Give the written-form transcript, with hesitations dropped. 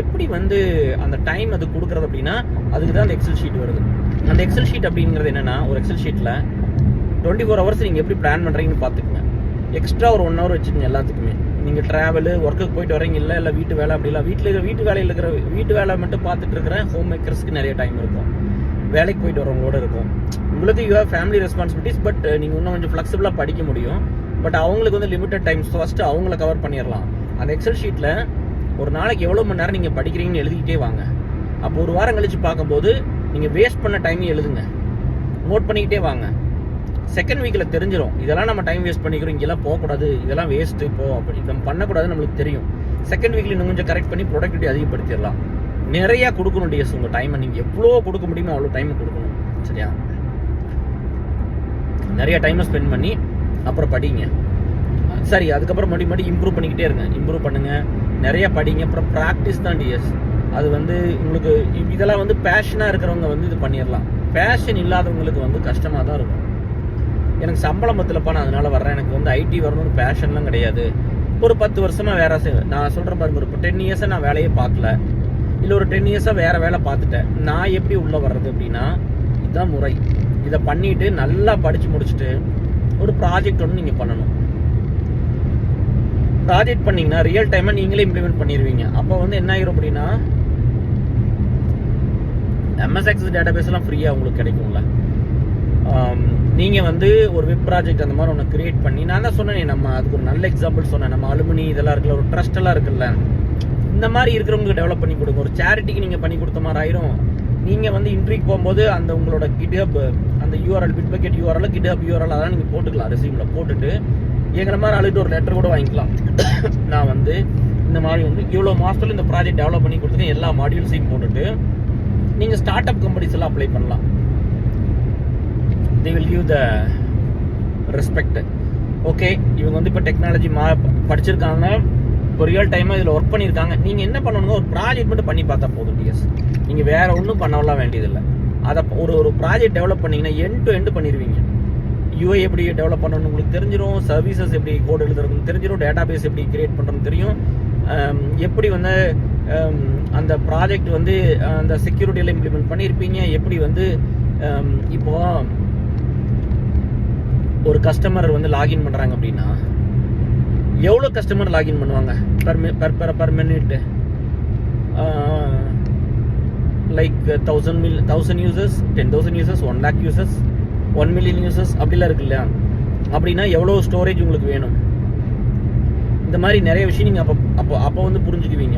எப்படி வந்து அந்த டைம் அது கொடுக்குறது அப்படின்னா அதுக்கு தான் அந்த எக்ஸல் ஷீட் வருது. அந்த எக்ஸல் ஷீட் அப்படிங்கிறது என்னன்னா, ஒரு எக்ஸல் ஷீட்டில் 24 ஹவர்ஸ் நீங்கள் எப்படி பிளான் பண்ணுறீங்கன்னு பார்த்துக்குங்க. எக்ஸ்ட்ரா ஒரு 1 ஹவர் வச்சுக்கோங்க எல்லாத்துக்குமே. நீங்கள் ட்ராவலு ஒர்க்குக்கு போயிட்டு வரீங்க இல்லை வீட்டு வேலை அப்படிலாம் வீட்டு வேலையில் இருக்கிற வீட்டு வேலை மட்டும் பார்த்துட்டு இருக்கிற ஹோம் மேக்கர்ஸ்க்கு நிறைய டைம் இருக்கும். வேலைக்கு போயிட்டு வரவங்களோட இருக்கும். உங்களுக்கு you have family responsibilities, but நீங்கள் இன்னும் கொஞ்சம் ஃப்ளெக்சிபிளாக படிக்க முடியும். பட் அவங்களுக்கு வந்து லிமிட்டட் டைம்ஸ் ஃபஸ்ட்டு அவங்கள கவர் பண்ணிடலாம். அந்த எக்ஸல் ஷீட்டில் ஒரு நாளைக்கு எவ்வளோ மணி நேரம் நீங்கள் படிக்கிறீங்கன்னு எழுதிக்கிட்டே வாங்க. அப்போ ஒரு வாரம் கழித்து பார்க்கும்போது நீங்கள் வேஸ்ட் பண்ண டைமையும் எழுதுங்க, நோட் பண்ணிக்கிட்டே வாங்க. செகண்ட் வீக்கில் தெரிஞ்சிடும், இதெல்லாம் நம்ம டைம் வேஸ்ட் பண்ணிக்கிறோம், இங்கெல்லாம் போகக்கூடாது, இதெல்லாம் வேஸ்ட்டு இப்போ அப்படி நம்ம பண்ணக்கூடாதுன்னு நம்மளுக்கு தெரியும். செகண்ட் வீக்கில் இன்னும் கொஞ்சம் கரெக்ட் பண்ணி ப்ரொடக்டிவிட்டி அதிகப்படுத்திடலாம். நிறையா கொடுக்கணும் டிஎஸ், உங்கள் டைமை நீங்கள் எவ்வளோ கொடுக்க முடியுமோ அவ்வளோ டைமை கொடுக்கணும். சரியா? நிறைய டைமை ஸ்பெண்ட் பண்ணி அப்புறம் படிங்க. சரி, அதுக்கப்புறம் மறுபடியும் இம்ப்ரூவ் பண்ணிக்கிட்டே இருங்க. இம்ப்ரூவ் பண்ணுங்கள், நிறைய படிங்க. அப்புறம் ப்ராக்டிஸ் தான் டிஎஸ். அது வந்து உங்களுக்கு இதெல்லாம் வந்து பேஷனாக இருக்கிறவங்க வந்து இது பண்ணிடலாம். பேஷன் இல்லாதவங்களுக்கு வந்து கஷ்டமாக தான் இருக்கும். எனக்கு சம்பளம் பத்தலப்பா, நான் அதனால வர்றேன், எனக்கு வந்து ஐடி வரணும்னு பேஷன்லாம் கிடையாது. ஒரு 10 வருஷமாக வேற நான் சொல்கிறேன் பாருங்க, ஒரு 10 இயர்ஸாக நான் வேலையே பார்க்கல, இல்லை ஒரு 10 இயர்ஸாக வேறு வேலை பார்த்துட்டேன். நான் எப்படி உள்ளே வர்றது அப்படின்னா, இதுதான் முறை. இதை பண்ணிவிட்டு நல்லா படித்து முடிச்சுட்டு ஒரு ப்ராஜெக்ட் ஒன்று நீங்கள் பண்ணணும். ப்ராஜெக்ட் பண்ணிங்கன்னா ரியல் டைமாக நீங்களே இம்ப்ளிமெண்ட் பண்ணிடுவீங்க. அப்போ வந்து என்ன ஆகிரும் அப்படின்னா, MS Access டேட்டாபேஸ்லாம் ஃப்ரீயாக உங்களுக்கு கிடைக்கும்ல. நீங்கள் வந்து ஒரு வெப் ப்ராஜெக்ட் அந்த மாதிரி ஒன்று கிரியேட் பண்ணி, நான் தான் சொன்னேன், நம்ம அதுக்கு ஒரு நல்ல எக்ஸாம்பிள் சொன்னேன். நம்ம அலுமினி இதெல்லாம் இருக்குல்ல, ஒரு ட்ரஸ்டெல்லாம் இருக்குல்ல, இந்த மாதிரி இருக்கிறவங்களுக்கு டெவலப் பண்ணி கொடுங்க. ஒரு சேரிட்டிக்கு நீங்கள் பண்ணி கொடுத்த மாதிரி ஆயிரும். நீங்கள் வந்து இன்ட்ரிக்கு போகும்போது அந்த உங்களோட GitHub அந்த URL பிட்பக்கெட் URL GitHub URL அதெல்லாம் நீங்கள் போட்டுக்கலாம். ரெசியூமில் போட்டுட்டு எங்களை மாதிரி அழுட்டு ஒரு லெட்டர் கூட வாங்கிக்கலாம். நான் வந்து இந்த மாதிரி வந்து இவ்வளோ மாதத்தில் இந்த ப்ராஜெக்ட் டெவலப் பண்ணி கொடுத்துருக்கேன், எல்லா மாடியூல்ஸையும் போட்டுட்டு நீங்கள் ஸ்டார்ட் அப் கம்பெனிஸ் எல்லாம் அப்ளை பண்ணலாம். they will give the respect. Okay, இவங்க வந்து இப்போ டெக்னாலஜி படிச்சிருக்காங்க, இப்போ ரியல் டைமாக இதில் ஒர்க் பண்ணியிருக்காங்க. நீங்கள் என்ன பண்ணணுங்க, ஒரு ப்ராஜெக்ட் மட்டும் பண்ணி பார்த்தா போதும் டிஎஸ். நீங்கள் வேறு ஒன்றும் பண்ணலாம் வேண்டியதில்லை. அதை ஒரு ப்ராஜெக்ட் டெவலப் பண்ணிங்கன்னா எண்ட் டு எண்டு பண்ணிடுவீங்க. UI எப்படி டெவலப் பண்ணணும்னு உங்களுக்கு தெரிஞ்சிடும், சர்வீசஸ் எப்படி கோட் எழுதுறதுன்னு தெரிஞ்சிடும், டேட்டாபேஸ் எப்படி கிரியேட் பண்ணுறதுன்னு தெரியும், எப்படி வந்து அந்த ப்ராஜெக்ட் வந்து அந்த செக்யூரிட்டியில் இம்ப்ளிமெண்ட் பண்ணியிருப்பீங்க, எப்படி வந்து இப்போ ஒரு கஸ்டமர் வந்து லாகின் பண்ணுறாங்க அப்படின்னா எவ்வளோ கஸ்டமர் லாகின் பண்ணுவாங்க per minute? Like 1000 users, 10,000 users, 1 lakh users, 1 million users அப்படிலாம் இருக்கு இல்லையா? அப்படின்னா எவ்வளோ ஸ்டோரேஜ் உங்களுக்கு வேணும்? இந்த மாதிரி நிறைய விஷயம் நீங்கள் அப்போ வந்து புரிஞ்சுக்குவீங்க.